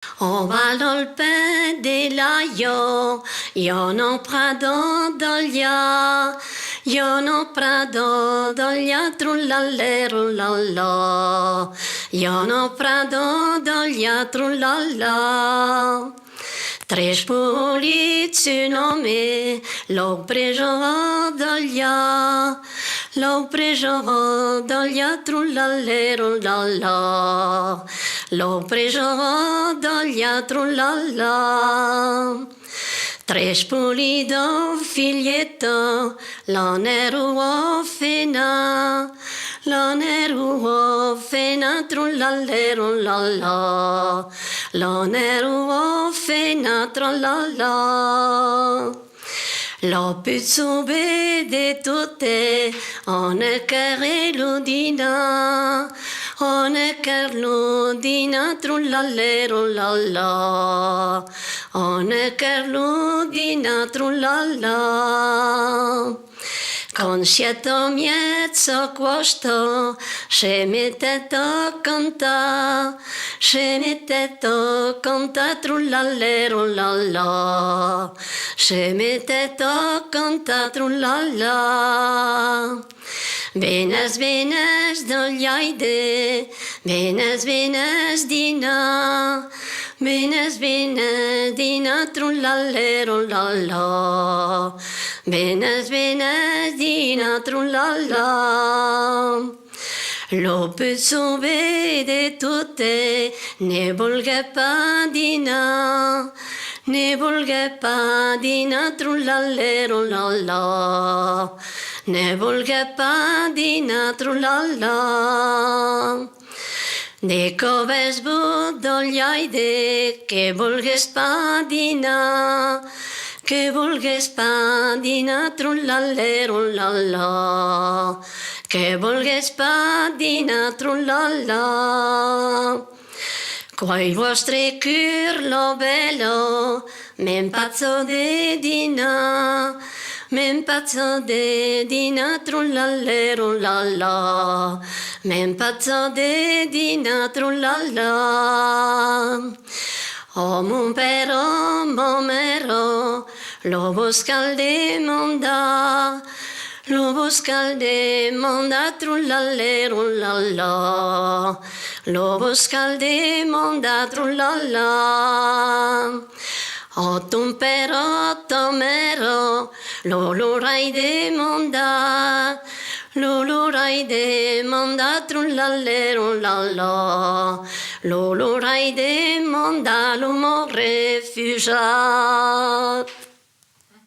O valol pedelaio, io non prado d'oglia, io non prado d'oglia, trullalle, rullalla, io non prado d'oglia, trullalla. Três poliți nome, l'ho preso d'oglia, l'ho preso d'oglia, trullalle, rullalla, l'ho preso d'oglia, trullalla. Três polido figlietto, l'onero fena, l'onero fena, trullalle, rullalla, l'onero fena, trullalla. L'ho pezzo de tutte, on è carelludina, on è carelludina, trullalle, rullalla, on è carelludina, trullalla. Con scietto miezzo questo, se mettetto conta, se mettetto conta, trullalle, rullalla, se mettetto conta, trullalla. Venes, venes dogliaide, venes, venes dina, venes, venes dina, trullalle, rullalla, venes, venes dina, trullalla. Lo pezzo vede tutte, ne volge padina, ne volge padina, trullalle, rullalla, ne volge padina, trullalla. De coves budogliaide, che volge spadina, che volge spadina, trullalle, rullalla, che volge spadina, trullalla. Coi vostri cur lo bello, m'impazzo de dina, m'impazzo de dina, trullalle, rullalla, m'impazzo de dina, trullalla. O mon pero, momero, lo buscalde monda, lo buscalde monda, trullalle, rullalla, lo buscalde monda, trullalla. Otto pero, otto mero, lo raide monda, lo raide monda, trullalle, rullalla, lo raide monda, l'uomo refugia.